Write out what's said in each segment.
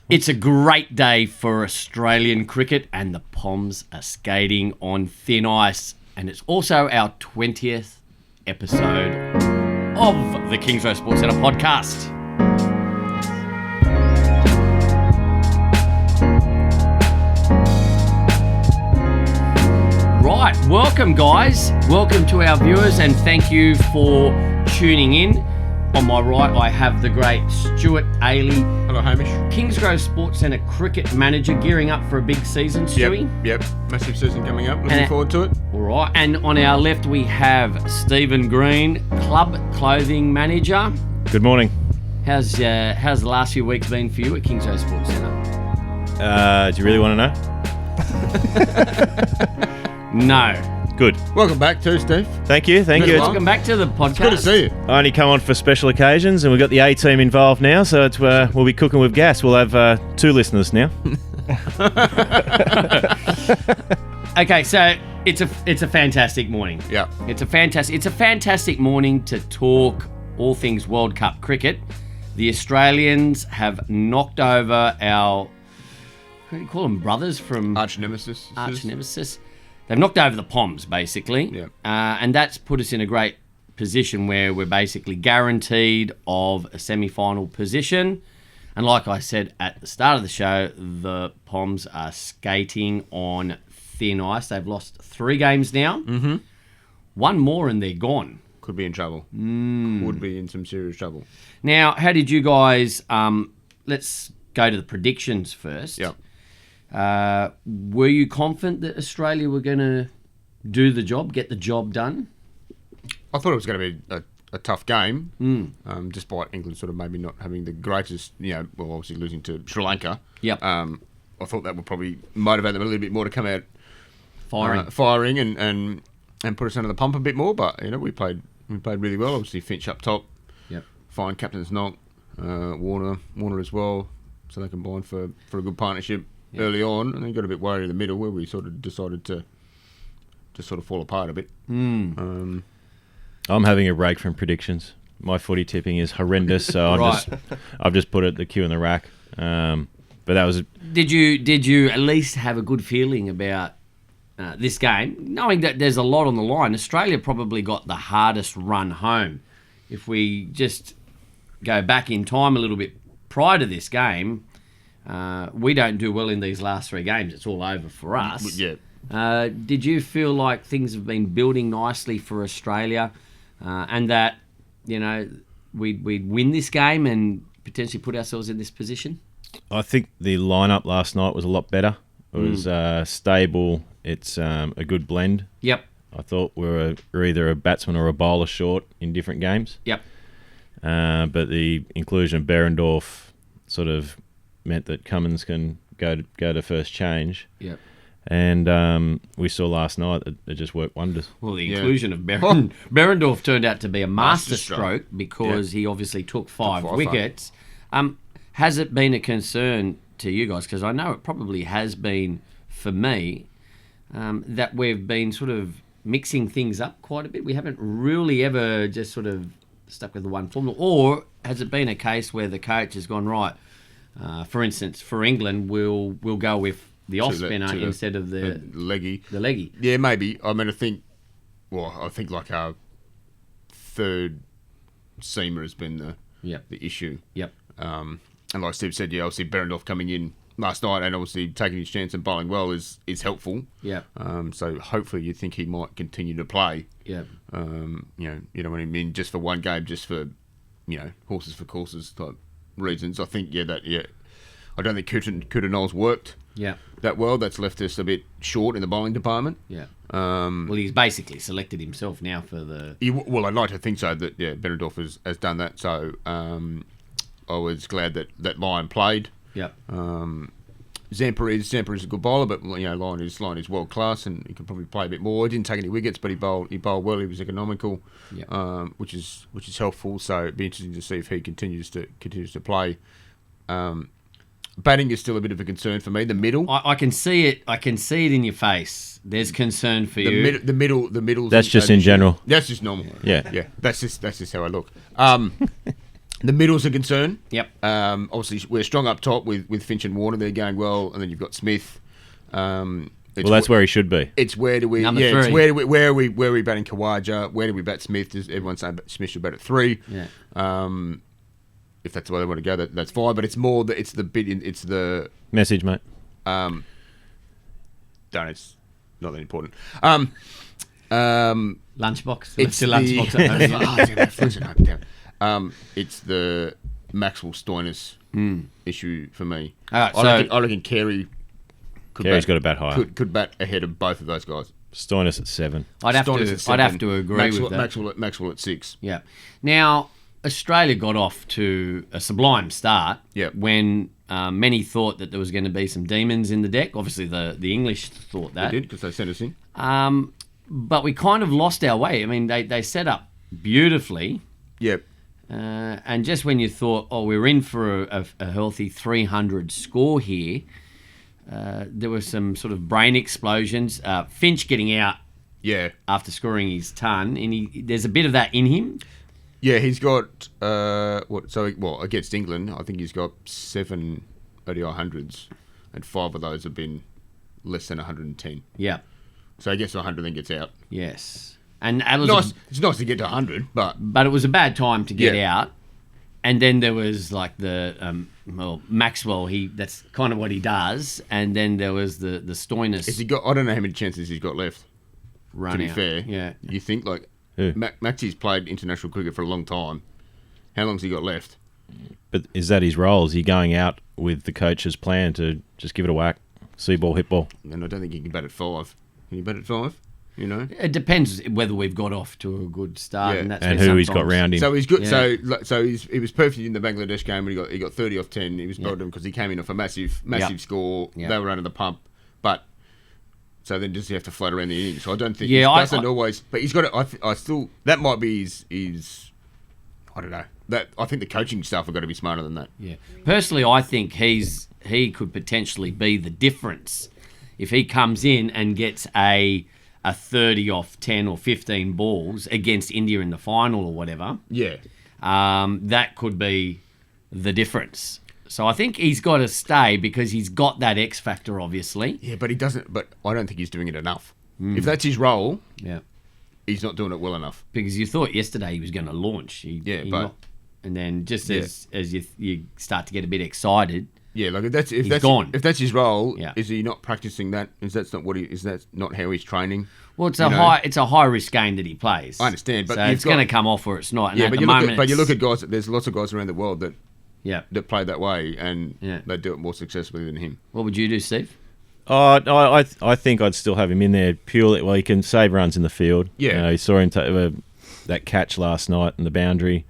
It's a great day for Australian cricket, and the Poms are skating on thin ice. And it's also our 20th episode of the Kingsrow Sports Centre podcast. Right, welcome guys. Welcome to our viewers, and thank you for tuning in. On my right, I have the great Stuart Ailey. Hello, Hamish. Kingsgrove Sports Centre cricket manager, gearing up for a big season, Stewie. Yep. Massive season coming up. Looking forward to it. All right. And on our left, we have Stephen Green, club clothing manager. Good morning. How's the last few weeks been for you at Kingsgrove Sports Centre? Do you really want to know? No. Good. Welcome back too, Steve. Thank you. Welcome back to the podcast. It's good to see you. I only come on for special occasions, and we've got the A team involved now, so it's, we'll be cooking with gas. We'll have 2 listeners now. Okay, so it's a fantastic morning. Yeah. It's a fantastic morning to talk all things World Cup cricket. The Australians have knocked over our, what do you call them, brothers from Arch nemesis. They've knocked over the Poms, basically. Yeah. And that's put us in a great position where we're basically guaranteed of a semi-final position. And like I said at the start of the show, the Poms are skating on thin ice. They've lost 3 games now. Mm-hmm. 1 more and they're gone. Could be in trouble. Would be in some serious trouble. Now, how did you guys... let's go to the predictions first. Yeah. Were you confident that Australia were going to do the job, get the job done? I thought it was going to be a tough game, despite England sort of maybe not having the greatest, obviously losing to Sri Lanka. Yep. I thought that would probably motivate them a little bit more to come out firing and put us under the pump a bit more. But we played really well. Obviously Finch up top. Yep. Fine captain's knock. Warner as well, so they combined for a good partnership. Yep. Early on, and then got a bit worried in the middle where we sort of decided to just sort of fall apart a bit. I'm having a break from predictions. My footy tipping is horrendous, so I've just put it the queue in the rack. But that was. Did you at least have a good feeling about this game, knowing that there's a lot on the line? Australia probably got the hardest run home. If we just go back in time a little bit prior to this game. We don't do well in these last 3 games. It's all over for us. Yeah. Did you feel like things have been building nicely for Australia, and that we'd win this game and potentially put ourselves in this position? I think the lineup last night was a lot better. It was stable. It's a good blend. Yep. I thought we're either a batsman or a bowler short in different games. Yep. But the inclusion of Behrendorff sort of meant that Cummins can go to first change. Yep. And we saw last night that it just worked wonders. Well, the inclusion of Behrendorff turned out to be a masterstroke because he obviously took 5 wickets. Has it been a concern to you guys? Because I know it probably has been for me, that we've been sort of mixing things up quite a bit. We haven't really ever just sort of stuck with the one formula. Or has it been a case where the coach has gone, right, for instance, for England, we'll go with the off spinner instead of the leggy. The leggy. Yeah, maybe. I mean, I think like our third seamer has been the issue. Yep. And like Steve said, obviously Behrendorff coming in last night and obviously taking his chance and bowling well is helpful. Yeah. So hopefully you think he might continue to play. Yeah. You know what I mean? Just for one game, just for horses for courses type reasons. I think I don't think Kuta Knowles worked that well. That's left us a bit short in the bowling department. Yeah. Well, he's basically selected himself now for the... I'd like to think so, that Behrendorff has done that. So I was glad that Lyon played. Yeah. Zampa is a good bowler, but Lyon is world class and he can probably play a bit more. He didn't take any wickets, but he bowled well. He was economical, which is helpful. So it'd be interesting to see if he continues to play. Batting is still a bit of a concern for me. The middle, I can see it. I can see it in your face. There's concern for you. The middle. That's just in general. That's just normal. Yeah. That's just how I look. The middle's a concern. Yep. Obviously, we're strong up top with Finch and Warner. They're going well, and then you've got Smith. That's where he should be. It's where do we? Number yeah, three. it's where are we batting Khawaja? Where do we bat Smith? Everyone's saying Smith should bat at 3. Yeah. If that's the way they want to go, that's fine. But it's more that it's the Message, mate. don't. It's not that important. Lunchbox. It's Left your lunchbox at home. It's the Maxwell Stoinis issue for me. All right, I reckon Carey Carey's got to bat higher. could bat ahead of both of those guys. Stoinis at 7. I'd have Stoinis to at agree Maxwell, with that. Maxwell at 6. Yeah. Now, Australia got off to a sublime start Yep. when many thought that there was going to be some demons in the deck. Obviously, the English thought that. They did because they sent us in. But we kind of lost our way. I mean, they set up beautifully. Yep. And just when you thought, we're in for a healthy 300 score here, there were some sort of brain explosions. Finch getting out Yeah. after scoring his ton, and there's a bit of that in him. Yeah, he's got against England, I think he's got 7 ODI hundreds, and 5 of those have been less than 110. Yeah. So he gets to 100, then gets out. Yes. And it was Nice. It's nice to get to 100, but but it was a bad time to get Yeah. out. And then there was like the Maxwell. That's kind of what he does. And then there was the Stoinis has he got? I don't know how many chances he's got left. run To be out. fair, Yeah. You think like Who? Maxi's played international cricket for a long time. How long's he got left? But is that his role? Is he going out with the coach's plan to just give it a whack? See ball, hit ball. And I don't think he can bat at 5. Can he bat at 5? You know. It depends whether we've got off to a good start, Yeah. and that's And where who he's got sometimes- round him. So he's good. Yeah. So he was perfect in the Bangladesh game when he got 30 off 10. He was Belgium because he came in off a massive Yep. score. Yep. They were under the pump, but so then does he have to float around the innings? So I don't think. Yeah, he I- doesn't always. But he's got it. I still that might be his. I don't know. That I think the coaching staff have got to be smarter than that. Yeah. Personally, I think he could potentially be the difference if he comes in and gets a 30 off 10 or 15 balls against India in the final or whatever. Yeah. That could be the difference. So I think he's got to stay because he's got that X factor, obviously. Yeah, but he doesn't. But I don't think he's doing it enough. If that's his role, Yeah. he's not doing it well enough. Because you thought yesterday he was going to launch. And then just as you start to get a bit excited, Yeah, like if He's that's gone. if that's his role, Yeah. is he not practicing that? Is that not how he's training? well, it's You a know? high risk game that he plays. I understand, but so you've it's going got- to come off or it's not. And Yeah, at but the you moment, look at guys. There's lots of guys around the world that yeah. play that way, and Yeah. they do it more successfully than him. What would you do, Steve? I think I'd still have him in there purely. Well, he can save runs in the field. Yeah. You know, you saw him take that catch last night in the boundary.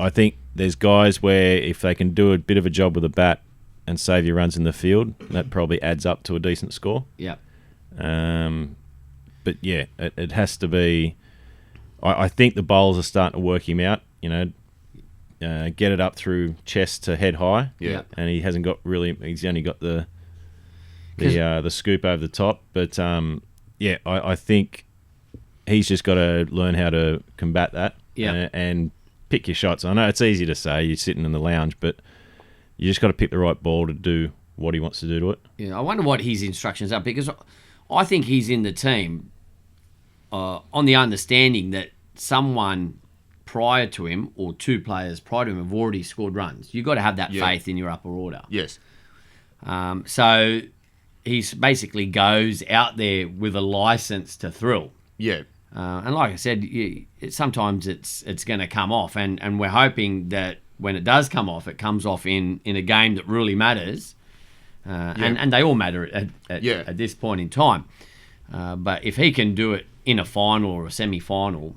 I think there's guys where if they can do a bit of a job with a bat and save your runs in the field, that probably adds up to a decent score. Yeah. But yeah, it has to be. I think the bowlers are starting to work him out. You know, get it up through chest to head high. Yeah. And he hasn't got really. He's only got the scoop over the top. But I think he's just got to learn how to combat that. Yeah. And pick your shots. I know it's easy to say you're sitting in the lounge, but you just got to pick the right ball to do what he wants to do to it. Yeah, I wonder what his instructions are because I think he's in the team on the understanding that someone prior to him or 2 players prior to him have already scored runs. You've got to have that Yeah. faith in your upper order. Yes. So he basically goes out there with a license to thrill. Yeah. And like I said, sometimes it's going to come off, and we're hoping that when it does come off, it comes off in a game that really matters, and they all matter at this point in time. But if he can do it in a final or a semi-final,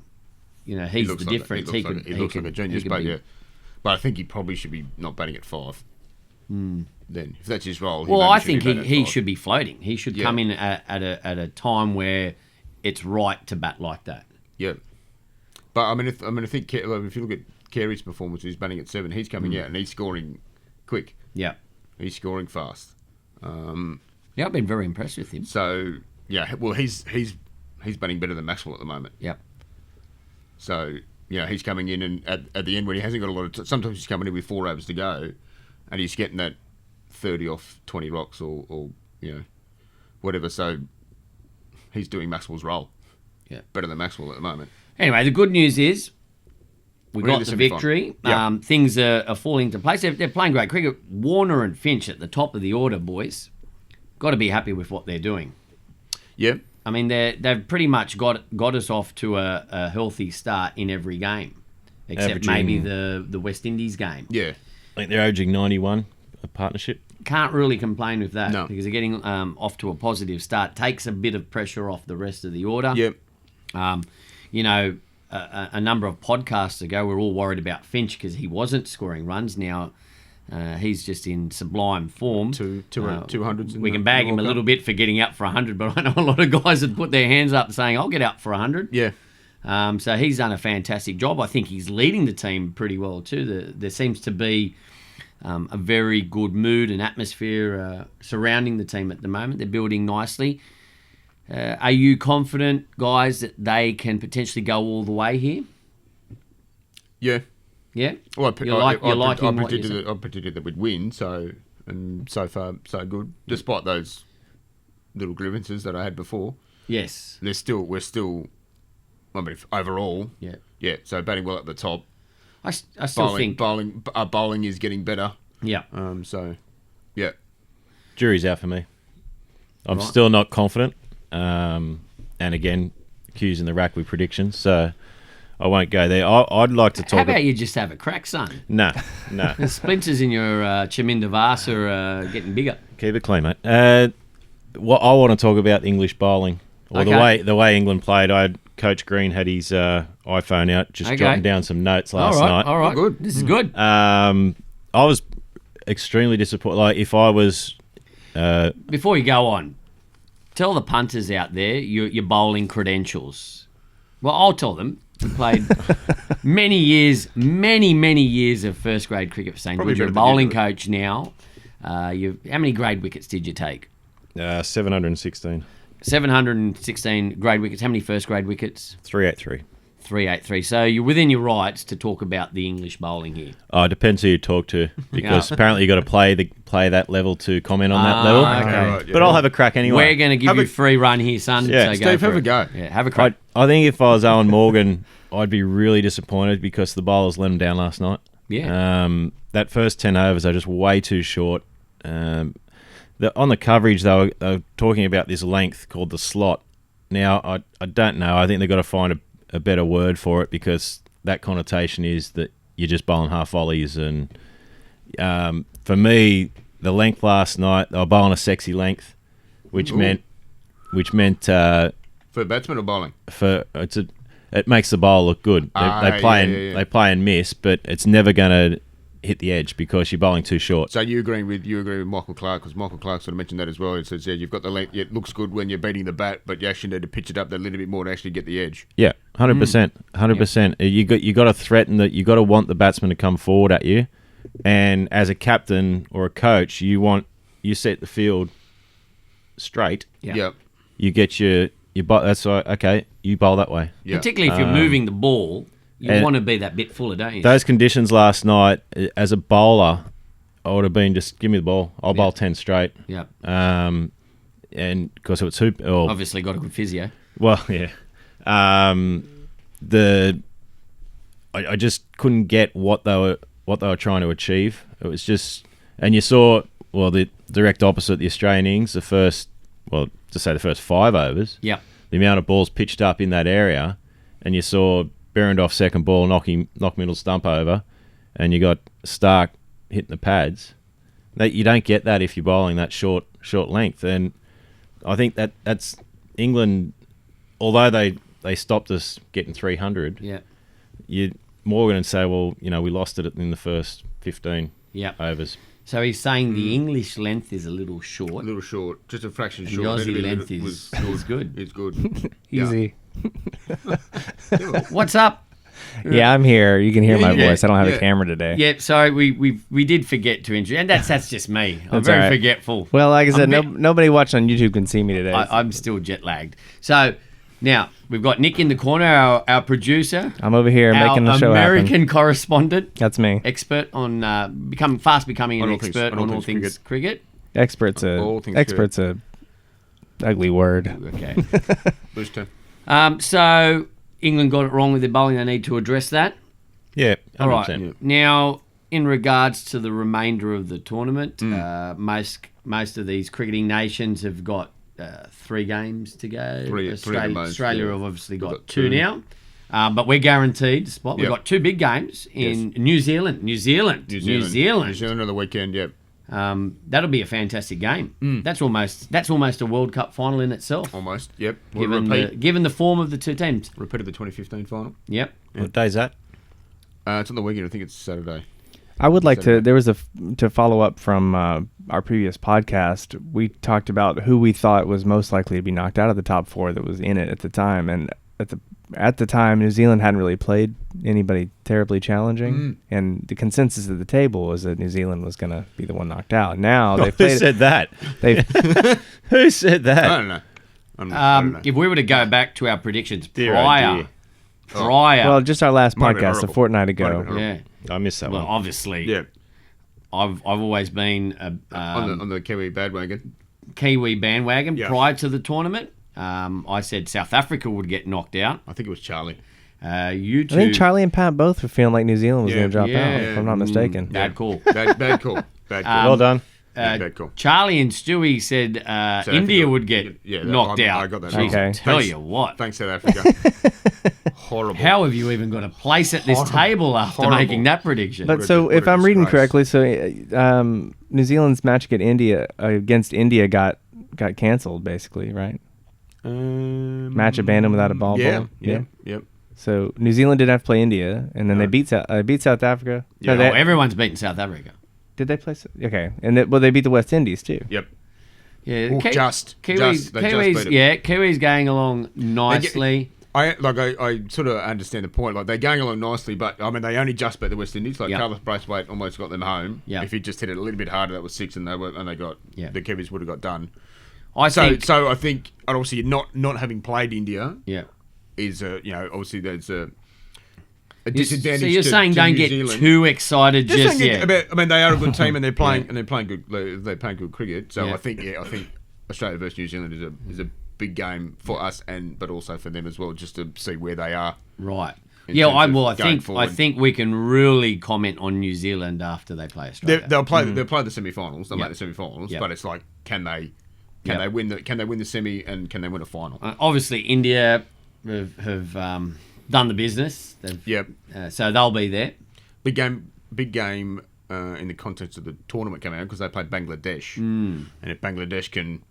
you know, he's the difference. He looks like a genius, but I think he probably should be not batting at 5. Then, if that's his role, Well, I think he he should be floating. He should come in at a time where it's right to bat like that. Yeah, but I think if you look at Carey's performance, he's batting at 7. He's coming out and he's scoring quick. Yeah. He's scoring fast. Yeah, I've been very impressed with him. So yeah, well, he's batting better than Maxwell at the moment. Yep. So he's coming in and at the end when he hasn't got a lot of sometimes he's coming in with 4 overs to go and he's getting that 30 off 20 rocks or whatever. So he's doing Maxwell's role. Yeah. Better than Maxwell at the moment. Anyway, the good news is we got the victory. Yeah. Things are falling into place. They're playing great cricket. Warner and Finch at the top of the order, boys. Got to be happy with what they're doing. Yeah. I mean, they've pretty much got us off to a healthy start in every game, except maybe the West Indies game. Yeah. I think they're averaging 91, a partnership. Can't really complain with that because they're getting off to a positive start. Takes a bit of pressure off the rest of the order. Yep. A number of podcasts ago, we were all worried about Finch because he wasn't scoring runs. Now he's just in sublime form. 200s. We can bag him a little bit for getting out for 100, but I know a lot of guys had put their hands up saying, I'll get out for 100. Yeah. So he's done a fantastic job. I think he's leading the team pretty well too. There seems to be a very good mood and atmosphere surrounding the team at the moment. They're building nicely. Are you confident, guys, that they can potentially go all the way here? Yeah. Yeah? Well, I predicted that we'd win, so far, so good. Despite those little grievances that I had before. Yes. We're still, I mean, overall. Yeah. Yeah, so batting well at the top. I still think... Bowling is getting better. Yeah. So, yeah. Jury's out for me. I'm still not confident. And again, Q's in the rack with predictions, so I won't go there. I'd like to talk... How about you just have a crack, son? No. The splinters in your Chaminda Vase are getting bigger. Keep it clean, mate. What I want to talk about English bowling, or the way England played. Coach Green had his iPhone out, just jotting down some notes last night. All right, good. This is good. I was extremely disappointed. Like, if I was... Before you go on, tell the punters out there your bowling credentials. Well, I'll tell them. You played many years of first grade cricket for St. George. You're a bowling coach now. How many grade wickets did you take? 716. 716 grade wickets. How many first grade wickets? 383. 383. So you're within your rights to talk about the English bowling here. Oh, it depends who you talk to, because apparently you got to play that level to comment on that level. Okay. Right, yeah. But I'll have a crack anyway. We're going to give you a free run here, son. Yeah. So Steve, have a go. Yeah, have a crack. I think if I was Owen Morgan, I'd be really disappointed because the bowlers let him down last night. Yeah. That first 10 overs are just way too short. On the coverage, they were talking about this length called the slot. Now, I don't know. I think they've got to find a better word for it, because that connotation is that you're just bowling half volleys. And for me, the length last night, they were bowling a sexy length, which meant for batsmen or bowling? It makes the bowl look good. They play and miss, but it's never going to hit the edge because you're bowling too short. So you agree with Michael Clark, because Michael Clark sort of mentioned that as well. He says, yeah, you've got the length. It looks good when you're beating the bat, but you actually need to pitch it up that little bit more to actually get the edge. Yeah, 100%. 100%. You got to threaten that. You got to want the batsman to come forward at you, and as a captain or a coach, you set the field straight. Yeah. Yep. You get your bowl. That's right. Okay, you bowl that way. Yep. Particularly if you're moving the ball. You want to be that bit fuller, don't you? Those conditions last night, as a bowler, I would have been just give me the ball. I'll bowl 10 straight. Yeah. And because it was obviously got a good physio. Well, yeah. I just couldn't get what they were trying to achieve. It was just, and you saw the direct opposite. The Australian innings, the first 5 overs. Yeah. The amount of balls pitched up in that area, and you saw Behrendorff second ball knock middle stump over, and you got Stark hitting the pads. You don't get that if you're bowling that short length. And I think that's England. Although they stopped us getting 300, Morgan and say, well, we lost it in the first 15 overs. So he's saying the English length is a little short. A little short, just a fraction and short. The Aussie length is good. It's good. Easy. What's up? Yeah, I'm here. You can hear my voice. I don't have a camera today. Yeah, sorry, we did forget to introduce, and that's just me. I'm very forgetful. Well, like I said, nobody watching on YouTube can see me today. I'm still jet lagged. So Now, we've got Nick in the corner, our producer. I'm over here making the show American happen. correspondent. That's me. Expert on becoming an expert on all things cricket. Expert's a ugly word. Okay. Blues turn. So England got it wrong with their bowling. They need to address that. Yeah, 100%. All right. Now, in regards to the remainder of the tournament, most of these cricketing nations have got 3 games to go. Australia have obviously got 2 now. But we're guaranteed a spot. We've got 2 big games in New Zealand. New Zealand on the weekend, yep. That'll be a fantastic game. That's almost a World Cup final in itself. Almost, yep. Given the form of the 2 teams. Repeat of the 2015 final. Yep. What day's that? It's on the weekend. I think it's Saturday. I would like to. There was to follow up from our previous podcast. We talked about who we thought was most likely to be knocked out of the top 4 that was in it at the time, and at the time, New Zealand hadn't really played anybody terribly challenging, and the consensus at the table was that New Zealand was going to be the one knocked out. Now they've played. Who said that? Who said that? I don't know. I don't know. If we were to go back to our predictions Dear, prior, well, just our last Might have been podcast a horrible. fortnight ago. yeah. I missed that Well, one. obviously, Yeah, I've always been a on the Kiwi bandwagon. Kiwi bandwagon Yeah. prior to the tournament. I said South Africa would get knocked out. I think it was Charlie. You two, I think Charlie and Pat both were feeling like New Zealand was Yeah, going to drop yeah. out, if I'm not mistaken. bad call. Bad call. Bad call. Well done. Bad call. Charlie and Stewie said India Africa would get knocked out. I got that. Jeez, Okay. I tell Thanks. you what. Thanks, South Africa. Horrible. How have you even got a place at this table after Horrible. making that prediction? But What so, a if I'm reading disgrace. correctly, New Zealand's match against India got canceled, basically, right? Match abandoned without a ball. Yeah. So New Zealand didn't have to play India, and then they beat South Africa. Yeah. No, Oh, everyone's beaten South Africa. did they play? Okay, and they beat the West Indies too. Yep. Yeah, Ooh, Kiwis, they just beat Kiwis, 'em. yeah, Kiwis going along nicely. I sort of understand the point. Like, they're going along nicely, but I mean, they only just beat the West Indies. Like, Yep. Carlos Braithwaite almost got them home. Yep. If he just hit it a little bit harder, that was 6, and they got Yep. the Kiwis would have got done. I think. So I think, and obviously not having played India Yeah. is obviously there's a disadvantage. So you're to, saying to don't New get Zealand. too excited just saying yet. I mean, they are a good team and they're playing good. They're playing good cricket. So Yeah. I think Australia versus New Zealand is a big game for us but also for them as well, just to see where they are. Right. in Yeah, terms I of will. I going think forward. we can really comment on New Zealand after they play Australia. They'll play the semi-finals. They'll Yep. make the semi-finals, Yep. but it's like, can they Yep. win the semi and can they win a final? Obviously, India have done the business. Yep. So they'll be there. Big game in the context of the tournament coming out because they played Bangladesh, and if Bangladesh can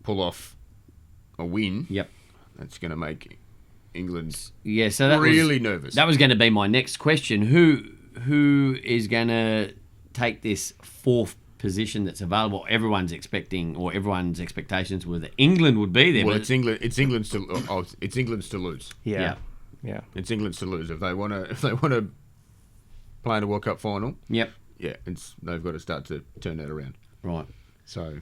pull off a win, Yep. that's going to make England Yeah. So that really was, nervous. That was going to be my next question. Who is going to take this 4th position that's available? Everyone's expecting, or everyone's expectations were that England would be there. Well, but it's England's to lose. Yeah. It's England's to lose if they want to play in a World Cup final. Yep. Yeah, they've got to start to turn that around. Right. So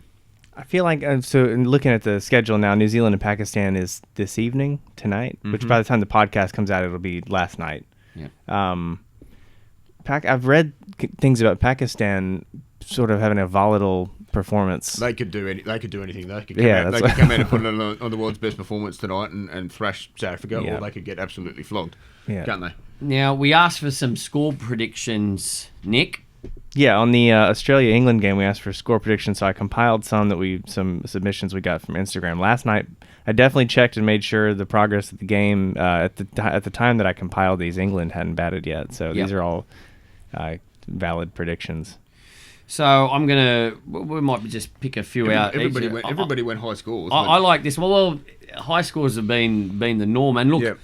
I feel like in looking at the schedule now, New Zealand and Pakistan is this evening tonight, which by the time the podcast comes out, it'll be last night. Yeah. I've read things about Pakistan sort of having a volatile performance. they could do anything. They could Yeah, come out, that's they could come out and put it on the world's best performance tonight and thrash South Africa, Yeah. or they could get absolutely flogged. Yeah. Can't they? Now we asked for some score predictions, Nick. Yeah, on the Australia-England game, we asked for score predictions, so I compiled some submissions we got from Instagram last night. I definitely checked and made sure the progress of the game at the time that I compiled these, England hadn't batted yet, so these are all valid predictions. So we might just pick a few out. Everybody went high scores. I like this. Well, high scores have been the norm, and look. Yeah.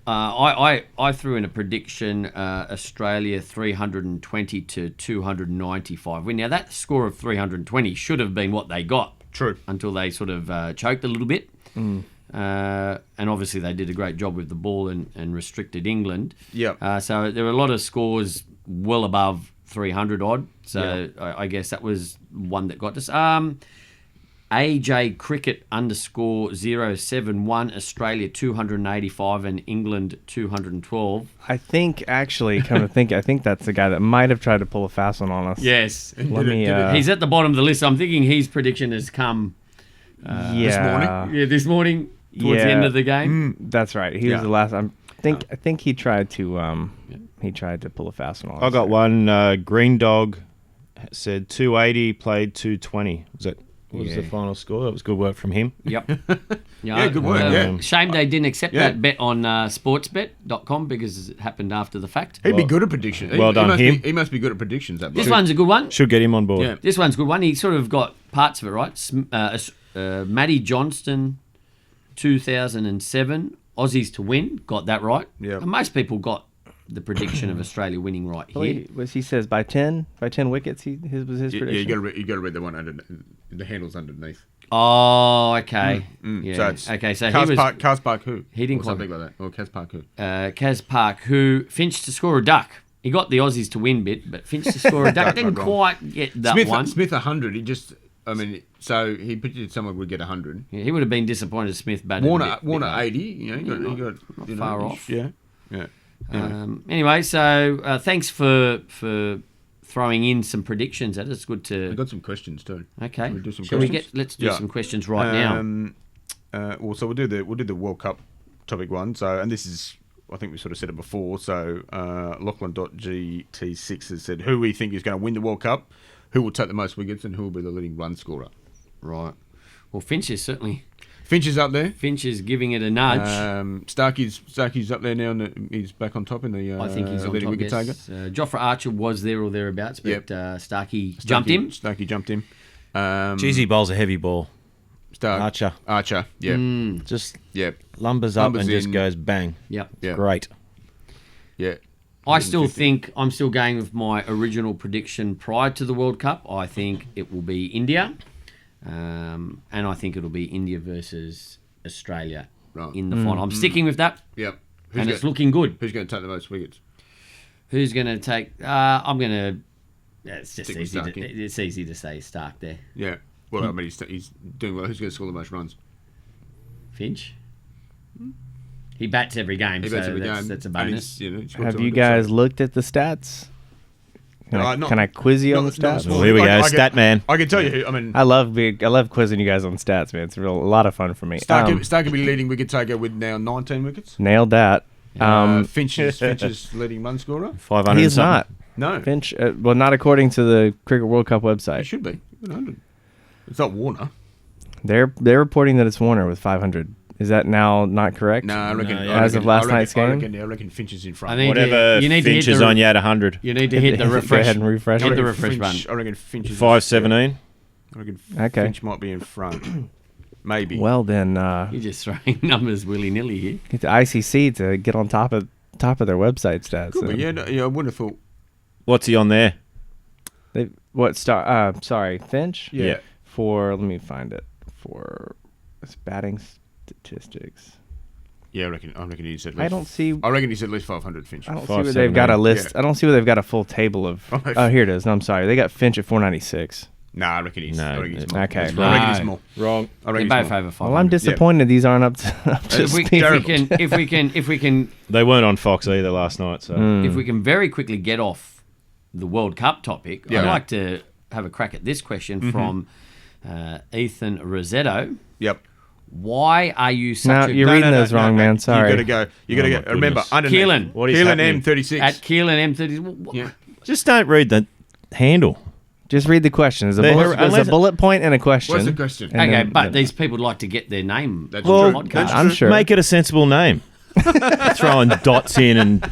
I threw in a prediction, Australia 320 to 295 win. Now, that score of 320 should have been what they got. True. Until they sort of choked a little bit. And obviously they did a great job with the ball and restricted England. Yep. So there were a lot of scores well above 300 odd. So I guess that was one that got us. AJ Cricket _071, Australia 285 and England 212. I think, actually, come to think, I think that's the guy that might have tried to pull a fast one on us. Yes. Let me. He's at the bottom of the list. I'm thinking his prediction has come this morning. this morning towards the end of the game. That's right. He was the last. I think he tried to pull a fast one on us. I got one. Green Dog said 280, played 220. Was the final score? That was good work from him. Yep. Yeah, good work. Shame they didn't accept that bet on sportsbet.com because it happened after the fact. He'd be good at predictions. Well done, him. He must be good at predictions. That This bloke. one's a good one. Should get him on board. Yeah. This one's a good one. He sort of got parts of it right. Matty Johnston, 2007. Aussies to win. Got that right. Yeah. And most people got the prediction of Australia winning right here. He says by 10 wickets. His prediction. Yeah, you got to read the one under the handles underneath. Oh, okay. Yeah. So it's okay, so Kaz Park who? He didn't or something like that. Or Kaz Park who? Kaz Park, who Finch to score a duck. He got the Aussies to win bit, but Finch to score a duck didn't quite get that one. Smith 100. He just, so he predicted someone would get 100. Yeah, he would have been disappointed if Smith batted. Warner 80. You know, he got far off. Yeah. Anyway, so thanks for throwing in some predictions. That is good to. I got some questions too. Okay. We'll do some Shall questions? let's do some questions right now. Well, so we'll do the World Cup topic one. So, and this is, I think we sort of said it before. So, Lachlan.gt6 has said who we think is going to win the World Cup, who will take the most wickets, and who will be the leading run scorer. Right. Well, Finch is up there. Finch is giving it a nudge. Starkey's up there now, and he's back on top in the. I think he's on leading top. wicket Yes. taker. Joffre Archer was there or thereabouts, but Starkey jumped him. Starkey jumped him. Jeez, he bowls a heavy ball. Archer. Yeah. Just Yeah. lumbers up and just in. goes bang. Yep. Yeah. Great. Yeah. I still think I'm still going with my original prediction prior to the World Cup. I think it will be India, and I think it'll be India versus Australia in the final. I'm sticking with that, Yep. and it's looking good. Who's going to take the most wickets? Who's going to take? I'm going to. It's just Stick with easy. Starkey. It's easy to say Stark there. Yeah. Well, he's doing well. Who's going to score the most runs? Finch. He bats every game, He so bats every game. that's a And bonus. he's Have you guys looked at the stats? not- Can I quiz you on the not- not stats? small. Well, here we go. I Stat man. I can tell you who. I mean, I love quizzing you guys on stats, man. It's a lot of fun for me. Stark will be leading wicket taker with now 19 wickets. Nailed that. Finch is leading run scorer. 500. He's not. No, Finch, well, not according to the Cricket World Cup he website. should be 100. It's not Warner. They're reporting that it's Warner with 500. Is that now not correct? No, I reckon. No, I as of reckon- last I reckon- night's game? I reckon Finch is in front. I think Whatever you need to Finch hit is the- on, you had 100. You need to hit the refresh. Go ahead and refresh Hit it. the refresh button. I reckon Finch is 517. I reckon Okay. Finch might be in front. Maybe. Well, then You're just throwing numbers willy nilly here. get the ICC to get on top of their website stats. Could be, yeah, I wouldn't have thought. What's he on there? Sorry, Finch. Yeah. Let me find it for it's batting statistics. Yeah, I reckon he's at least. I don't see. I reckon he's at least 500. Finch. I don't see where they've got a 578. list. Yeah. I don't see where they've got a full table of. Oh, here it is. No, I'm sorry. They got Finch at 496. Nah, I reckon he's. No, I reckon he's it- more. Okay. I reckon he's No. more. Wrong. I They're reckon both he's more. over 500. Well, I'm disappointed these aren't up to If we, speed. if we can They weren't on Fox either last night. So if we can very quickly get off the World Cup topic, Yeah. I'd like to have a crack at this question from Ethan Rosetto. Yep. Why are you such No, a you're reading those wrong, man. Sorry. You gotta go. You gotta Oh, go. my Remember, goodness. underneath. Keelan. What is Keelan happening? M36. at Keelan M30? Yeah. just don't read the handle. Just read the question. There's a They're- bullet, there's a unless- bullet point and a question. What's the question? And Okay, then- but these people like to get their name. That's on true. the podcast. That's I'm sure. Make it a sensible name. Throwing dots in and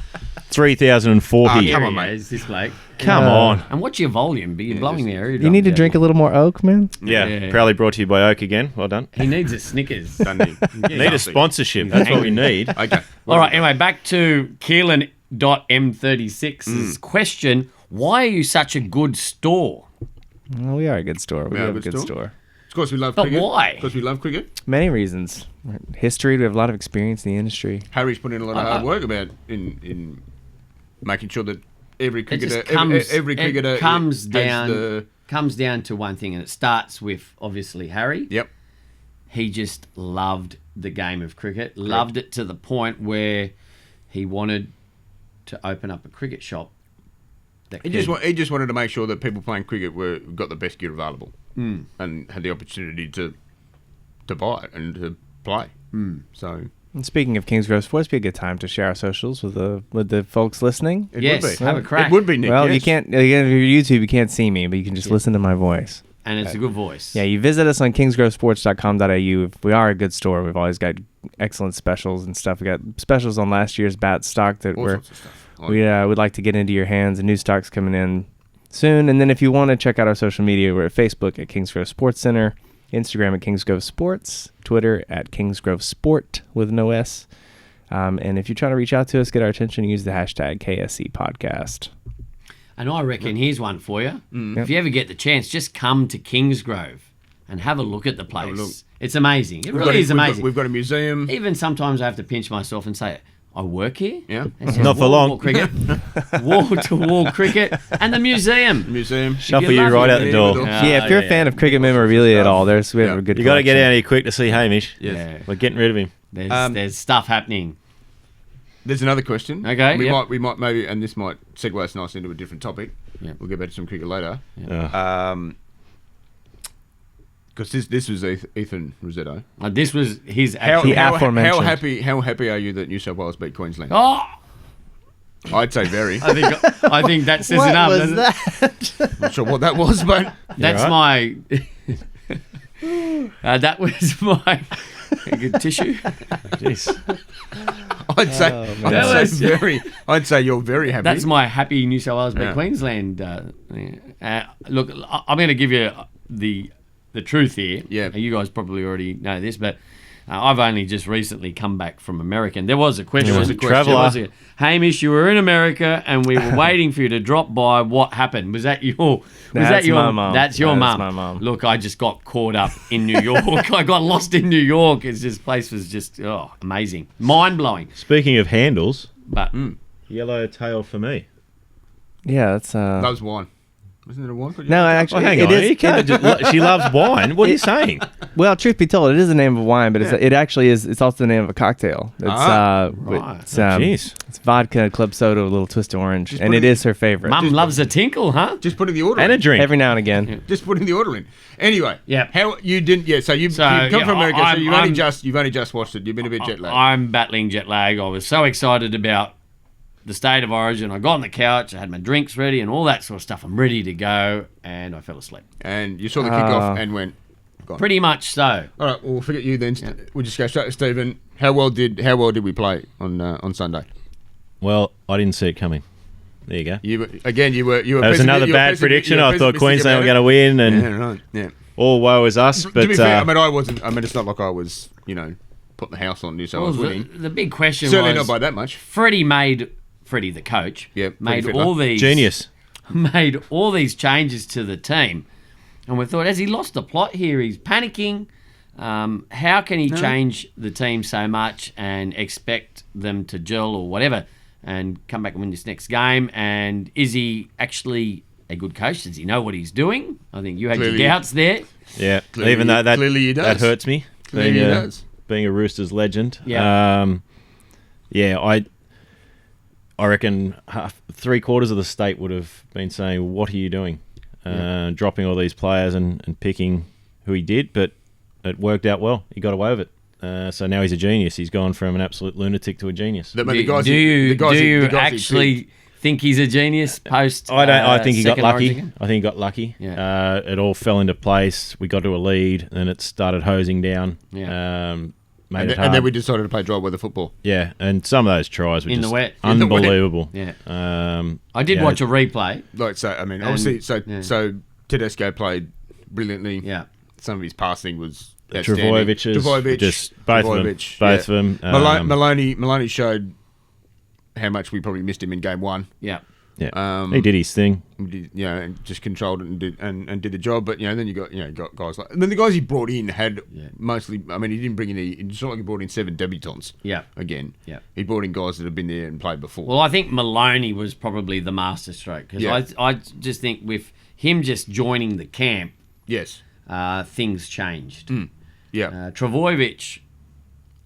3040. Come Here on, he mate. is, this bloke. Come on. And what's your volume? You're blowing the area. You need to drink a little more oak, man. Yeah, Yeah. proudly brought to you by Oak again. Well done. He needs a Snickers. Don't need. Need a sponsorship. That's what we need. Okay. All right, anyway, back to Keelan.m36's question. Why are you such a good store? Well, we are a good store. We are have a good store. Of course, we love But cricket. why? Because we love cricket. Many reasons. History. We have a lot of experience in the industry. Harry's put in a lot of hard work about in making sure that every cricketer, just comes- every it cricketer comes has down- the comes down to one thing, and it starts with, obviously, Harry. Yep. He just loved the game of cricket, loved it to the point where he wanted to open up a cricket shop. He just wanted to make sure that people playing cricket got the best gear available and had the opportunity to buy it and to play. So, And speaking of Kingsgrove Sports, be a good time to share our socials with the folks listening. it Yes, would be. have a crack. It would be, Nick. Well, yes. you can't. Again, if you're YouTube, you can't see me, but you can just listen to my voice. And it's a good voice. Yeah, you visit us on kingsgrovesports.com.au. We are a good store. We've always got excellent specials and stuff. We got specials on last year's bat stock that All we're sorts of stuff. we would like to get into your hands. And new stock's coming in soon. And then if you want to check out our social media, we're at Facebook at Kingsgrove Sports Center, Instagram at Kingsgrove Sports, Twitter at Kingsgrove Sport with no S. And if you're trying to reach out to us, get our attention, use the hashtag KSC Podcast. And I reckon here's one for you. Mm. If you ever get the chance, just come to Kingsgrove and have a look at the place. look. It's amazing. It We've really is got- amazing. We've got a museum. Even sometimes I have to pinch myself and say, I work here. Yeah. It's Not for long. wall-to-wall cricket, wall-to-wall cricket, and the museum. Museum. Shuffle you you love right it, out the yeah, door. but- Yeah, if you're a fan of cricket memorabilia at all, we have a good You got to get collection. out here quick to see Hamish. Yes. Yeah. We're getting rid of him. There's stuff happening. There's another question. Okay, yep. We might maybe, and this might segue us nicely into a different topic. Yep. We'll get back to some cricket later. Uh, Because this was Ethan Rosetto. This was his How, actual... how, aforementioned. how happy are you that New South Wales beat Queensland? Oh, I'd say very. I think that says enough. doesn't it? I'm not sure what that was, but That's right. my... that was my... A good tissue. Jeez. I'd say, man. I'd say very. I'd say you're very happy. That's my happy New South Wales beat Yeah. Queensland. Look, I'm going to give you the truth here. Yeah. You guys probably already know this, but I've only just recently come back from America. And there was a question. There was a question. Traveller. Hamish, you were in America, and we were waiting for you to drop by. What happened? Was that your? Was That's that your? my mum. That's your That's mum. my mum. Look, I just got caught up in New York. I got lost in New York. It's just place was just amazing, mind blowing. Speaking of handles, But yellow tail for me. Yeah, that's that was wine. Wasn't it a wine? no, Oh, actually, hang it on. is. You can't just, she loves wine. What are you saying? Well, truth be told, it is the name of a wine, but it actually is. It's also the name of a cocktail. It's right. it's, Jeez. it's vodka, club soda, a little twist of orange, Just and put it it- is her favorite. Mum loves a tinkle, huh? Just putting the order And a in. drink. Every now and again. Just putting the order in. Anyway. Yeah. How you didn't? Yeah. So you've So, come yeah, from America. So I'm- you've only just watched it. You've been a bit jet lagged. I'm battling jet lag. I was so excited about the state of origin. I got on the couch, I had my drinks ready and all that sort of stuff. I'm ready to go, and I fell asleep. And you saw the kickoff and went. Gone. Pretty much so. All right. Well, forget you then. We'll just go straight to Stephen. How well did we play on Sunday? Well, I didn't see it coming. There you go. You were. That was another bad prediction. I thought Queensland were going to win, and Yeah, right. Yeah. all woe is us. To But be fair, I wasn't. I mean, it's not like I was, putting the house on New South Well, Wales winning. the big question Certainly was not by that much. Freddie, the coach, Yeah, made Freddie all Fittler. these genius. made all these changes to the team, and we thought, has he lost the plot here? He's panicking. How can he change the team so much and expect them to gel or whatever and come back and win this next game? And is he actually a good coach? Does he know what he's doing? I think you had Clearly. your doubts there. Yeah, Clearly- even though clearly he that does. hurts me. Clearly he does. Being a Roosters legend. Yeah. I reckon 3/4 of the state would have been saying, "What are you doing?" Dropping all these players and picking who he did, but it worked out well. He got away with it. So now he's a genius. He's gone from an absolute lunatic to a genius. The Do, guys do he- you the guys he- do the you guys he actually picked- think he's a genius post? I think he got second lucky. Origin? I think he got lucky. Yeah. It all fell into place. We got to a lead, and it started hosing down. Yeah. Made And, it then, hard. and then we decided to play dry weather football. Yeah, and some of those tries were In the just wet. In the wet. unbelievable. Yeah. Um, I did yeah, watch a replay. Like so, I mean, And- obviously, yeah. so Tedesco played brilliantly. Yeah. Some of his passing was outstanding. Travojevic, just both of them. Travojevic, Both of them. Maloney showed how much we probably missed him in game one. Yeah. Yeah, he did his thing. And just controlled it and did the job. But then you got guys like, and then the guys he brought in had mostly. I mean, he didn't bring in it's not like he brought in 7 debutants. Yeah. Again. Yeah. He brought in guys that have been there and played before. Well, I think Maloney was probably the masterstroke because Yeah. I just think with him just joining the camp, Yes. things changed. Yeah. Travojevic,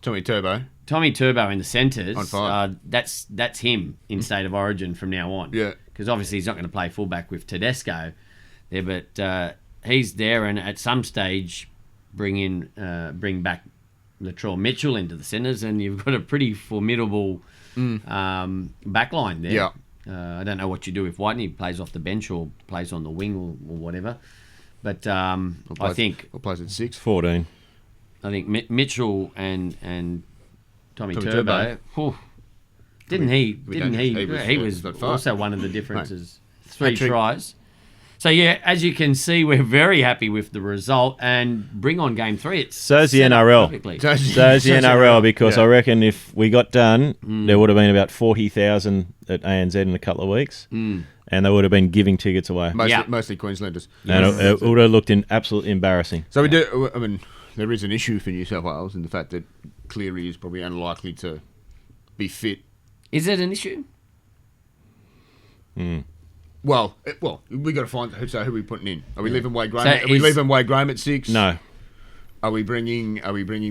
Tommy Turbo. Tommy Turbo in the centres, On fire. that's him in State of Origin from now on. Yeah. Because obviously he's not going to play fullback with Tedesco there, but he's there, and at some stage bring back Latrell Mitchell into the centres, and you've got a pretty formidable backline there. Yeah. I don't know what you do if Whitney plays off the bench or plays on the wing or whatever, but I think Or plays at 6. 14. Mitchell and Tommy Tommy Turbo. Didn't he? He was got five. also one of the differences. 3 Hat-trick. tries. So yeah, as you can see, we're very happy with the result, and bring on game 3. It's So's the set up NRL. perfectly. So's the NRL, because Yeah. I reckon if we got done, there would have been about 40,000 at ANZ in a couple of weeks, and they would have been giving tickets away. Mostly Queenslanders. And it would have looked absolutely embarrassing. So we do. I mean, there is an issue for New South Wales in the fact that Cleary is probably unlikely to be fit. Is it an issue? Well, we got to find. So who are we putting in? Are we leaving Wade Graham? So Are we leaving Wade Graham at 6? No. Are we bringing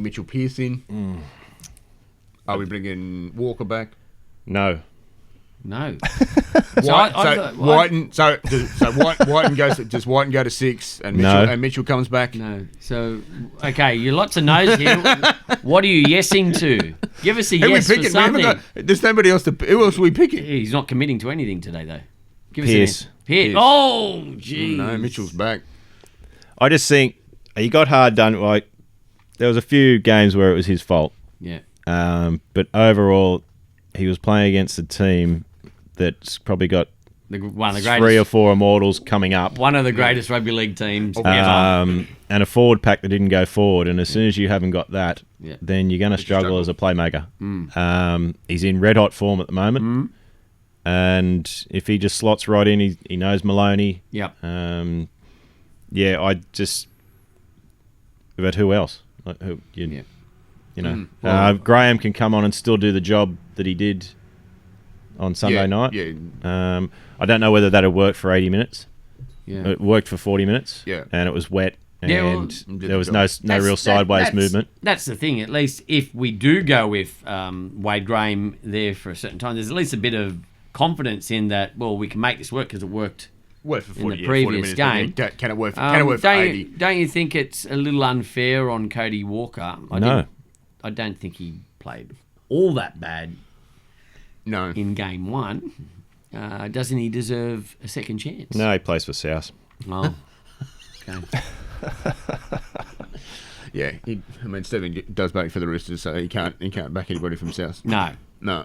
Mitchell Pearce in? Are we bringing Walker back? No. No. Whiten goes. Does Whiten go to 6 and Mitchell, No. and Mitchell comes back? No. So, okay, you're lots of no's here. What are you yesing to? Give us a Who yes we for picking? something. There's nobody else to. Who else are we picking? He's not committing to anything today, though. Give us Pearce. an Pearce. Pearce. Oh, geez. No, Mitchell's back. I just think he got hard done. Like, there was a few games where it was his fault. Yeah. But overall, he was playing against a team that's probably got One of the 3 or greatest. 4 immortals coming up. One of the greatest rugby league teams ever. And a forward pack that didn't go forward. And as soon as you haven't got that, Yeah. then you're going to struggle as a playmaker. He's in red hot form at the moment. And if he just slots right in, he knows Maloney. Yep. Yeah, I just... But who else? Like, who, you know, Graham can come on and still do the job that he did on Sunday night. Yeah. I don't know whether that would work for 80 minutes. Yeah. It worked for 40 minutes. Yeah. And it was wet. And Yeah, well, there was no real sideways movement. That's the thing. At least if we do go with Wade Graham there for a certain time, there's at least a bit of confidence in that. Well, we can make this work because it worked. Worked for 40, in the previous 40 minutes. game. Can it work for 80? Don't you think it's a little unfair on Cody Walker? I don't think he played all that bad No. in game 1. Doesn't he deserve a second chance? No, he plays for South. Oh, okay. Yeah. Stephen does back for the Roosters, so he can't back anybody from South. No. No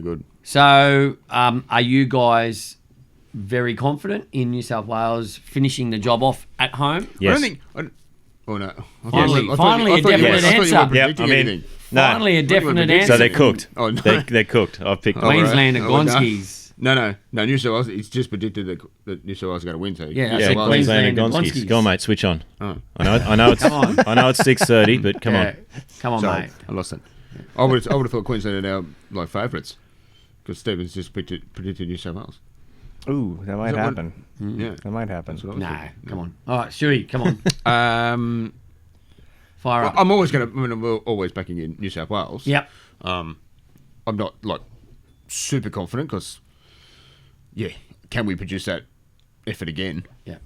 good. So, are you guys very confident in New South Wales finishing the job off at home? Yes. Oh no! Finally a definite answer. Yep, I mean, no. Finally, a definite answer. So they're cooked. Oh, no. They're cooked. I've picked them. Queensland and Oh, no. Gonskis. No. New South Wales. It's just predicted that New South Wales are going to win. So Yeah, Yeah, Queensland Queensland and and Gonskis. Gonskis. Go on, mate. Switch on. Oh. I know it's Come on. I know it's 6:30, but come on. Come on, Sorry, mate. I lost it. I would have thought Queensland are now favourites because Stevens just predicted New South Wales. Ooh, that might that what- happen. Yeah. That might happen. That's what I was No, thinking. come on. All right, Shuey, come on. Fire Well, up. I'm always always backing in New South Wales. Yep. I'm not super confident because, can we produce that effort again? Yeah.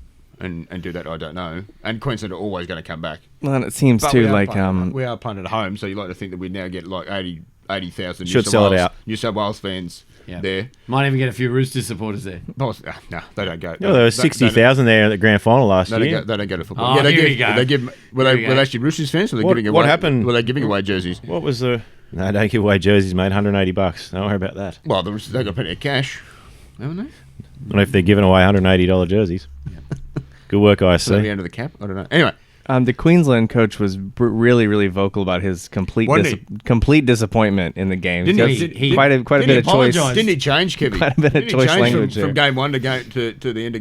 And do that? I don't know. And Queensland are always going to come back. Well, and it seems But too we are like playing, we are playing at home, so you like to think that we now get 80,000 Should sell it out. New South Wales fans Yeah. there. Might even get a few Roosters supporters there. No, they don't go. No, there was 60,000 there at the grand final last They year. don't go to football. Oh, here we go. They give. Were Here we they go. actually Roosters fans? Or were they What- giving what away, happened? Were they giving away jerseys? What was the... No, don't give away jerseys, mate. $180. Don't worry about that. Well, the Roosters, they got plenty of cash, haven't they? Not if they're giving away $180 jerseys. Good work, So they're IC. under the cap. I don't know. Anyway, the Queensland coach was really, really vocal about his complete Wasn't he? complete disappointment in the game. Didn't He he? had He- quite a didn't bit he of choice. apologise? didn't he change, Kevin? Quite a bit of Didn't he choice change language from there. game 1 to the end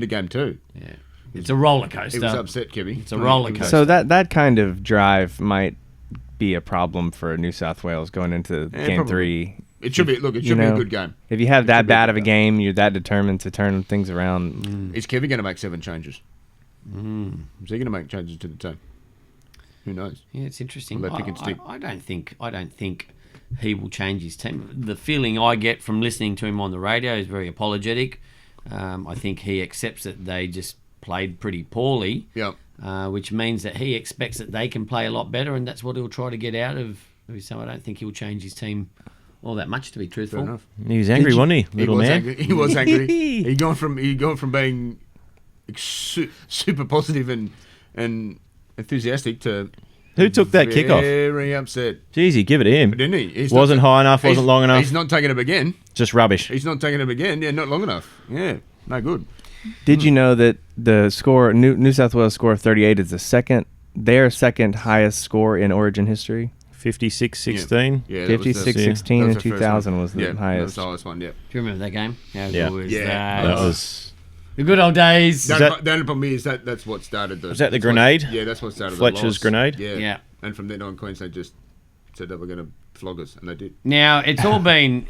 of game 2? Yeah. It's a roller He was coaster. upset, Kevin. It's a roller coaster. So that kind of drive might be a problem for New South Wales going into game probably. 3. It should be. Look, it should be a good game. If you have that bad of a game, you're that determined to turn things around. Is Kevin going to make 7 changes? Is he going to make changes to the team? Who knows? Yeah, it's interesting. Will they pick and stick? I don't think he will change his team. The feeling I get from listening to him on the radio is very apologetic. I think he accepts that they just played pretty poorly. Yeah. Which means that he expects that they can play a lot better, and that's what he'll try to get out of. So I don't think he'll change his team all that much, to be truthful. Fair enough. He was angry, wasn't he, little man? Angry. He was angry. He gone from being super positive and enthusiastic to Who took that kickoff? Very upset. Jeez, give it to him. Didn't he? Wasn't high enough, wasn't long enough. He's not taking it again. Just rubbish. He's not taking it again. Yeah, not long enough. Yeah, no good. Did you know that the score, New South Wales score of 38 is their second highest score in Origin history? 56-16. Yeah, 56-16 in 2000 was the highest. highest. That was the highest one, yeah. Do you remember that game? How Yeah. good was Yeah. that? That was... The good old days. The only problem is that's what started the... Was that the grenade? Yeah, that's what started Fletcher's the loss. grenade? Yeah. And from then on, Queensland just said they were going to flog us, and they did. Now it's all been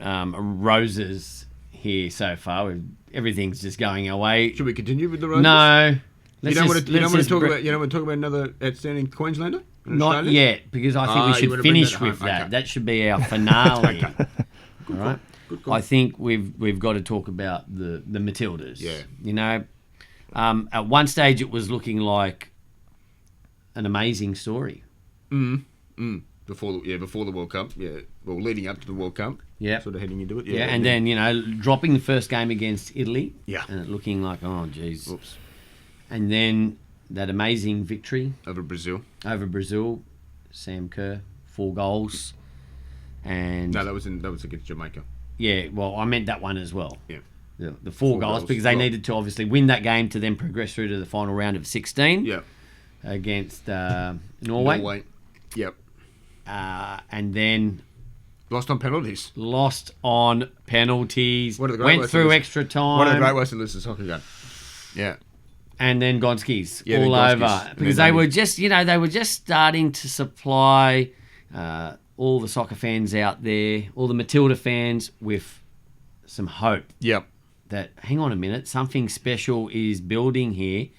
roses here so far. Everything's just going our way. Should we continue with the roses? No. You don't want to talk about another outstanding Queenslander? Not Australia? yet, because I think we you should wanna bring finish that home. with that. Okay. That should be our finale. Okay. All right. Good call. I think we've got to talk about the Matildas. Yeah. You know, at one stage it was looking like an amazing story. Before the World Cup. Yeah. Well, leading up to the World Cup. Yeah. Sort of heading into it. Yeah. And then dropping the first game against Italy. Yeah. And it looking like, oh geez. Oops. And then that amazing victory Over Brazil. over Brazil, Sam Kerr, 4 goals, and No, that was against Jamaica. yeah, well, I meant that one as well. Yeah. The 4 goals because they needed to obviously win that game to then progress through to the final round of 16 Yeah. against Norway. Yep. And then Lost on penalties. lost on penalties. One of the great Went ways through to lose. extra time. One of the great ways to lose this soccer game. Yeah. And then Gonskis Yeah, then all Gonskis. over And because then they were just starting to supply all the soccer fans out there, all the Matilda fans, with some hope Yep. that hang on a minute, something special is building here.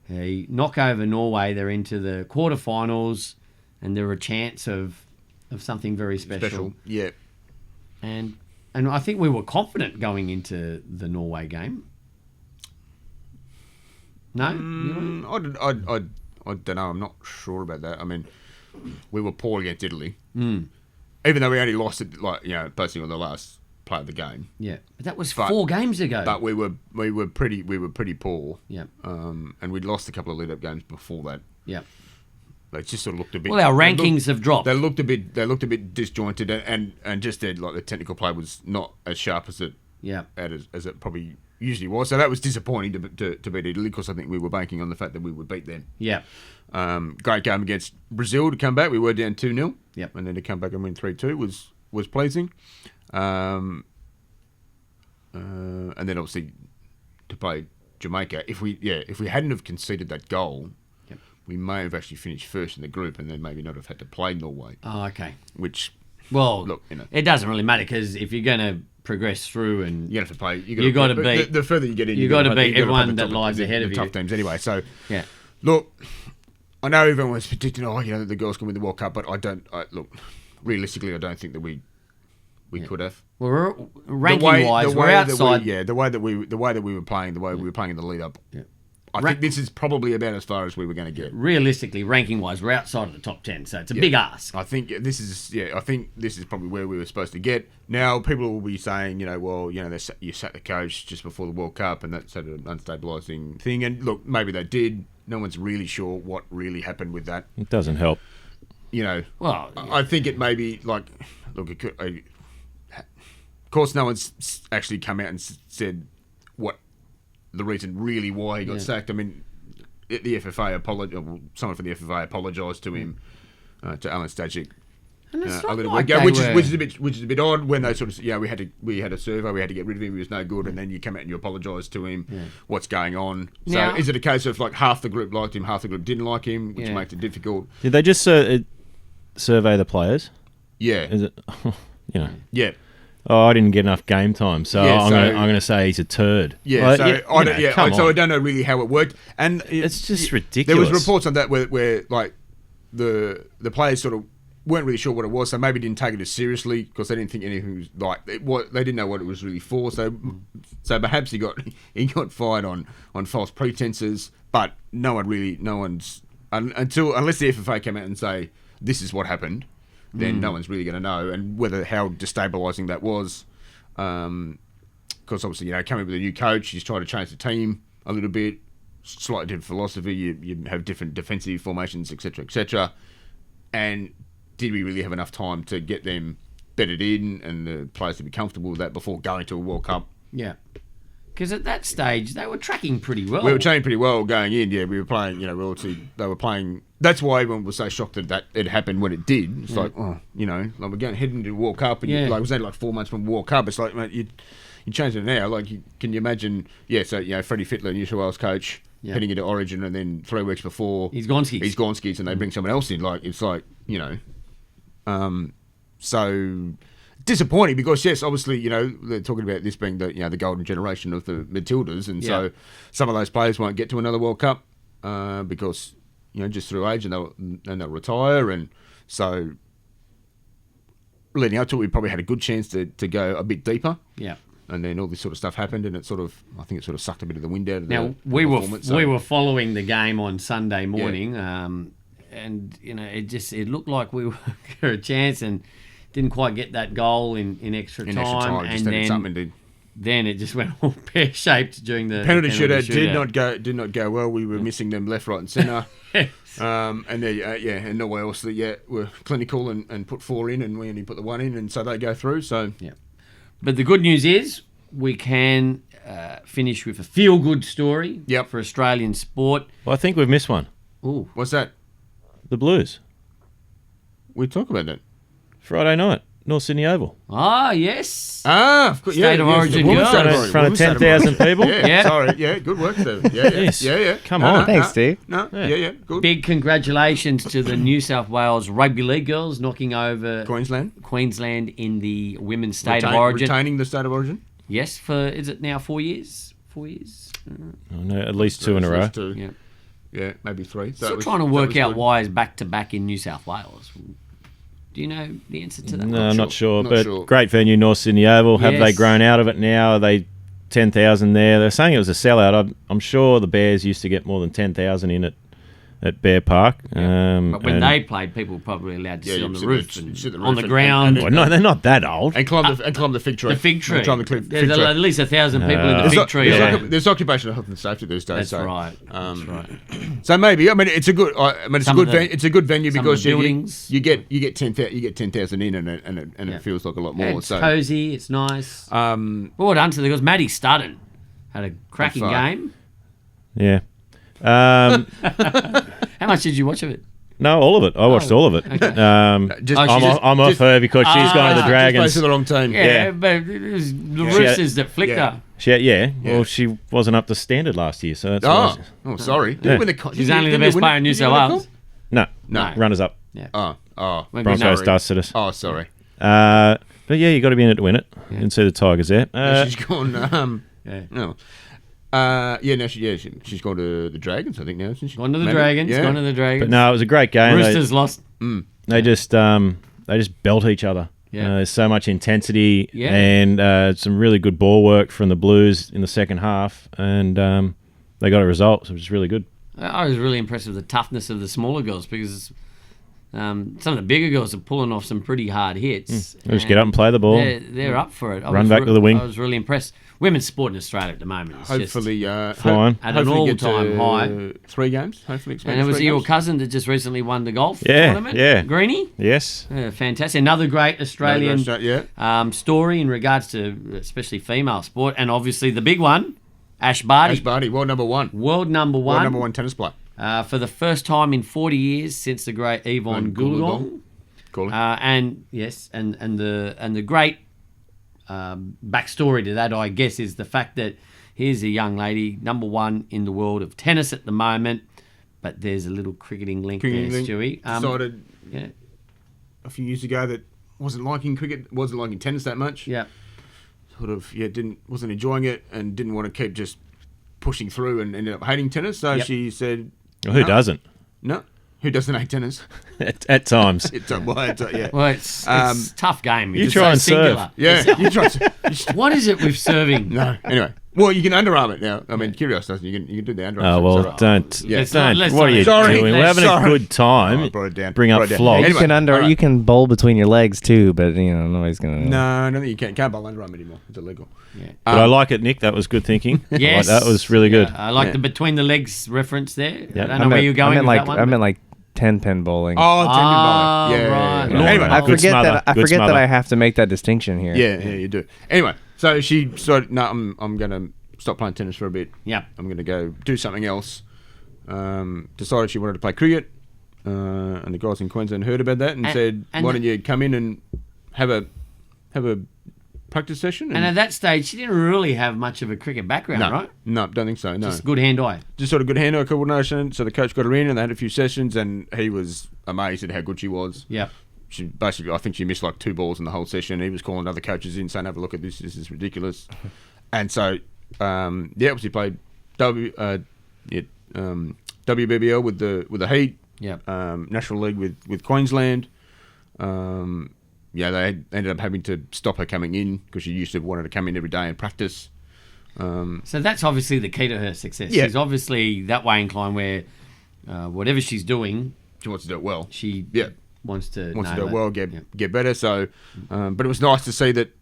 They knock over Norway, they're into the quarterfinals, and they're a chance of something very special. Yeah. And I think we were confident going into the Norway game. No? I don't know. I'm not sure about that. I mean, we were poor against Italy. Even though we only lost it, basically on the last play of the game. Yeah. But that was 4 games ago. But we were pretty poor. Yeah. And we'd lost a couple of lead-up games before that. Yeah. They just sort of looked a bit. Well, our rankings have dropped. They looked a bit disjointed, and just said like the technical play was not as sharp as it as it probably usually was. So that was disappointing to beat Italy, because I think we were banking on the fact that we would beat them. Yeah. Great game against Brazil to come back. We were down 2-0. Yep. And then to come back and win 3-2 was pleasing. And then obviously to play Jamaica. If we hadn't have conceded that goal, we may have actually finished first in the group, and then maybe not have had to play Norway. Oh, okay. Which, well, look, it doesn't really matter, because if you're going to progress through, and you have to play. You got to beat the further you get in. You got to beat everyone that lies ahead of you. Tough teams anyway. So yeah. Look, I know everyone was predicting, the girls can win the World Cup, but realistically, I don't think that we could have. Well, ranking wise, we're outside. The way that we were playing, we were playing in the lead up. Yeah. I think this is probably about as far as we were going to get. Realistically, ranking wise, we're outside of the top 10, so it's a big ask. I think this is probably where we were supposed to get. Now people will be saying, you sat the coach just before the World Cup, and that's sort of an unstabilising thing. And look, maybe they did. No one's really sure what really happened with that. It doesn't help. Well, I think it may be like, look, of course, no one's actually come out and said what the reason really why he got sacked. I mean, the FFA someone from the FFA apologised to him, to Alan Stajic, and it's a not little like bit ago, they which is a bit odd when they sort of we had a survey, we had to get rid of him, he was no good, and then you come out and you apologise to him. What's going on? So Now, is it a case of like half the group liked him, half the group didn't like him, which makes it difficult? Did they just survey the players? Yeah. Is it? You know. Yeah. Oh, I didn't get enough game time, so Yeah, I'm so- going to say he's a turd. Yeah, Well, so you I know, don't, come so I on. don't know really how it worked, and It's just There ridiculous. was reports on that where like the players sort of weren't really sure what it was, so maybe didn't take it as seriously because they didn't think anything was like they didn't know what it was really for. So perhaps he got fired on false pretenses, but unless the FFA came out and say this is what happened, then no one's really going to know, and how destabilising that was. Because obviously, coming with a new coach, he's trying to change the team a little bit, slightly different philosophy. You have different defensive formations, etc. And did we really have enough time to get them bedded in and the players to be comfortable with that before going to a World Cup? Yeah. Because at that stage, they were tracking pretty well. We were training pretty well going in. Yeah, we were playing. They were playing. That's why everyone was so shocked that it happened when it did. It's like, like we're heading into the World Cup, and it was only like 4 months from World Cup. It's like, mate, you change it now. Like, can you imagine? Yeah, so Freddie Fittler, New South Wales coach, heading into Origin, and then 3 weeks before he's Gonskis, and they bring someone else in. Like, it's like so disappointing because yes, obviously they're talking about this being the golden generation of the Matildas, and so some of those players won't get to another World Cup because just through age and they'll retire, and so leading up to it, we probably had a good chance to go a bit deeper. Yeah. And then all this sort of stuff happened, and I think it sort of sucked a bit of the wind out of Now, we were following the game on Sunday morning, and it looked like we were a chance, and didn't quite get that goal in extra time, and then it just went all pear shaped during the penalty shootout. Did not go well. We were missing them left, right, and centre. And and no one else were clinical and put 4 in, and we only put the 1 in, and so they go through. So But the good news is we can finish with a feel-good story for Australian sport. Well, I think we've missed one. Ooh. What's that? The Blues. We talk about that. Friday night, North Sydney Oval. Ah, yes. Of course. State of Origin In girls. front of 10,000 people. Yeah. Sorry. Yeah, good work, Steve. Yeah. Come on. Thanks, Steve. Yeah, good. Big congratulations to the New South Wales Rugby League girls knocking over Queensland in the Women's State of Origin. Retaining the State of Origin? Yes, is it now 4 years? 4 years? No, at least 2 in a row. 2. Yeah. Yeah, maybe 3. Still trying to work out why is back-to-back in New South Wales. Do you know the answer to that? No, I'm not sure. Not But sure. great venue, North Sydney Oval. Have they Yes. grown out of it now? Are they 10,000 there? They're saying it was a sellout. I'm sure the Bears used to get more than 10,000 in it at Bear Park. But when they played, people were probably allowed to sit on the roof and on the ground. Well, no, they're not that old. And climb the fig tree. The fig tree. Climb the fig There's tree. at least 1,000 people in the There's fig tree. there's occupational health and safety these days. That's right. That's right. So maybe it's a good. It's a good venue some of because the buildings. you get 10,000 in, and it feels like a lot more. It's So cosy. It's nice. Well done to the girls. Maddie Studden had a cracking far. game. Yeah. How much did you watch of it? No, all of it. I watched all of it. Just- I'm off her because she's gone to the just Dragons. plays for the wrong team. Yeah, but it was the Roosters that flicked her. Well, she wasn't up to standard last year, so that's why. Sorry. Yeah. She's only the best player in New South Wales. No, No. runners up. Oh, Maybe Broncos no. dusted us. oh, sorry. But yeah, you got to be in it to win it. And see the Tigers there. She's gone. Yeah. No. She's gone to the Dragons, I think now, isn't she? Gone to the Maybe? Dragons. Yeah. Gone to the Dragons. But no, it was a great game. Roosters lost. They just belt each other. Yeah. There's so much intensity Yeah. and some really good ball work from the Blues in the second half, and they got a result, so it was really good. I was really impressed with the toughness of the smaller girls because some of the bigger girls are pulling off some pretty hard hits. They just get up and play the ball. They're up for it. Run back to the wing. I was really impressed. Women's sport in Australia at the moment is Hopefully, flying. at an all-time high. 3 games. Hopefully, And it was your cousin that just recently won the golf Yeah, tournament. yeah. Greenie. Yes. Fantastic. Another great Australian Yeah. story in regards to especially female sport. And obviously the big one, Ash Barty. Ash Barty, world number 1. World number one. World number 1 tennis player. For the first time in 40 years since the great Yvonne Goolagong. Cool. And the great backstory to that, I guess, is the fact that here's a young lady, number 1 in the world of tennis at the moment, but there's a little cricketing link there, Stewie. Decided Yeah. a few years ago that wasn't liking cricket, wasn't liking tennis that much. Yeah. Sort of, wasn't enjoying it and didn't want to keep just pushing through and ended up hating tennis. So she said, Well, who doesn't? No. Who doesn't hate tennis? At times. Well, it's a tough game. You It's try so and serve. singular. Yeah, you try. What is it with serving? No. Anyway, well, you can underarm it now. I mean, Kyrgios doesn't. You can do the underarm. Oh, so well, it's all right. don't. Yeah. Let's What are you not- doing? We're having Sorry. a good time. Oh, I brought it down. Bring up Brought it down. flogs. Anyway, You can all right. you can bowl between your legs too, but nobody's gonna. No, I don't think you can. Can't bowl underarm anymore. It's illegal. Yeah. But I like it, Nick. That was good thinking. Yes. That was really good. I like Yeah. the between the legs reference there. Yeah. I don't know where you're going I meant with like that one. I meant like 10-pin bowling. Oh, Ah, tendon bowling. right. Yeah. Lawn Anyway, I bowling. forget smother. that I Good forget that smother. I have to make that distinction here. yeah, you do. Anyway, so she decided, no, I'm going to stop playing tennis for a bit. Yeah. I'm going to go do something else. Decided she wanted to play cricket, and the guys in Queensland heard about that and said, "Why don't you come in and have a practice session?" And at that stage, she didn't really have much of a cricket background, no, right? no, don't think so. No, Just good hand-eye. just sort of good hand-eye coordination. So the coach got her in, and they had a few sessions, and he was amazed at how good she was. Yeah. She basically, I think she missed like 2 balls in the whole session. He was calling other coaches in, saying, "Have a look at this. This is ridiculous." And so, obviously played WBBL with the Heat. Yeah. National League with Queensland. They ended up having to stop her coming in because she used to wanted to come in every day and practice. So that's obviously the key to her success. Yeah. She's obviously that way inclined where whatever she's doing, She wants to do it well. she wants to Wants to nail do it it. well, get better. So, but it was nice to see that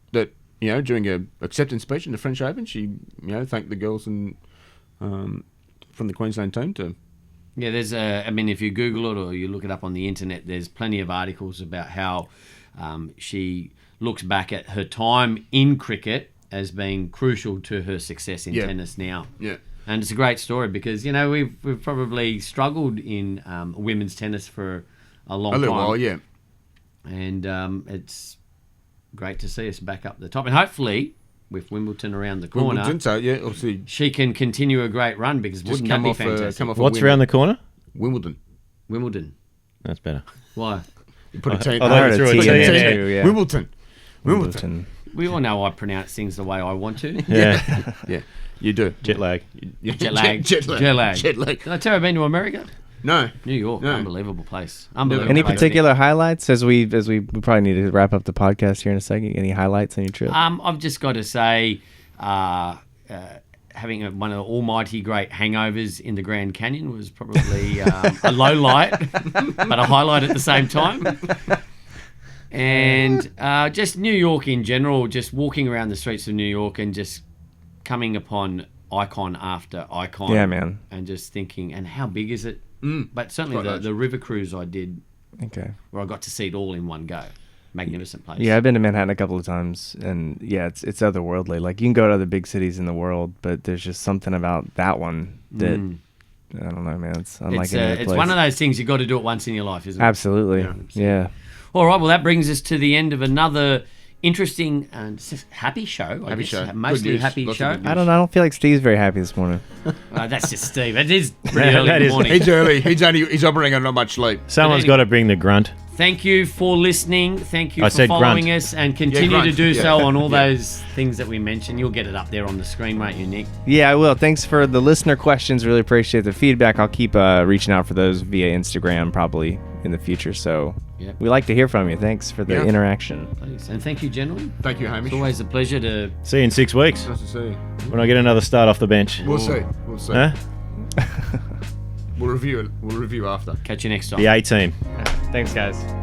during a acceptance speech in the French Open, she thanked the girls and from the Queensland team to. Yeah, there's if you Google it or you look it up on the internet, there's plenty of articles about how she looks back at her time in cricket as being crucial to her success in tennis now. Yeah. And it's a great story because, we've probably struggled in women's tennis for a long time. A little while, yeah. And it's great to see us back up the top. And hopefully, with Wimbledon around the corner, So, obviously. she can continue a great run because Just wouldn't that be fantastic? come off a What's win around at the corner? Wimbledon. Wimbledon. That's better. Why? You put a team. I heard a through a T T in in there there. too, yeah. Wimbledon. We all know I pronounce things the way I want to. Yeah. Yeah, you do. Jet lag. Jet lag. Jet lag. Did I tell you I've been to America? No. New York. No. Unbelievable place. Unbelievable Any place. particular highlights as we probably need to wrap up the podcast here in a second? Any highlights on your trip? I've just got to say, having one of the almighty great hangovers in the Grand Canyon was probably a low light, but a highlight at the same time. And just New York in general, just walking around the streets of New York and just coming upon icon after icon. Yeah, man. And just thinking, and how big is it? But certainly Quite large. the river cruise I did, Okay. where I got to see it all in one go. Magnificent place. Yeah, I've been to Manhattan a couple of times, and yeah, it's otherworldly. Like, you can go to other big cities in the world, but there's just something about that one that I don't know, man. It's unlike any other It's place. one of those things you got to do it once in your life, isn't it? Absolutely. Yeah. All right, well, that brings us to the end of another interesting and happy show. I Happy guess. show. Mostly Good news. happy Lots of show. good news. I don't feel like Steve's very happy this morning. That's just Steve. It is pretty early That in the is- morning. He's early. He's operating on not much sleep. Someone's anyway. got to bring the grunt. Thank you for listening. Thank you I for said following grunt. us and continue grunt. to do Yeah. so on all Yeah. those things that we mentioned. You'll get it up there on the screen, won't you, Nick? Yeah, I will. Thanks for the listener questions. Really appreciate the feedback. I'll keep reaching out for those via Instagram probably in the future. So Yep. we like to hear from you. Thanks for the Yeah. interaction. Please. And thank you, gentlemen. Thank you, Hamish. It's always a pleasure to... See you in 6 weeks Nice to see you. when I get another start off the bench. We'll see. We'll see. Huh? We'll review it. We'll review after. Catch you next time. The A team. Thanks, guys.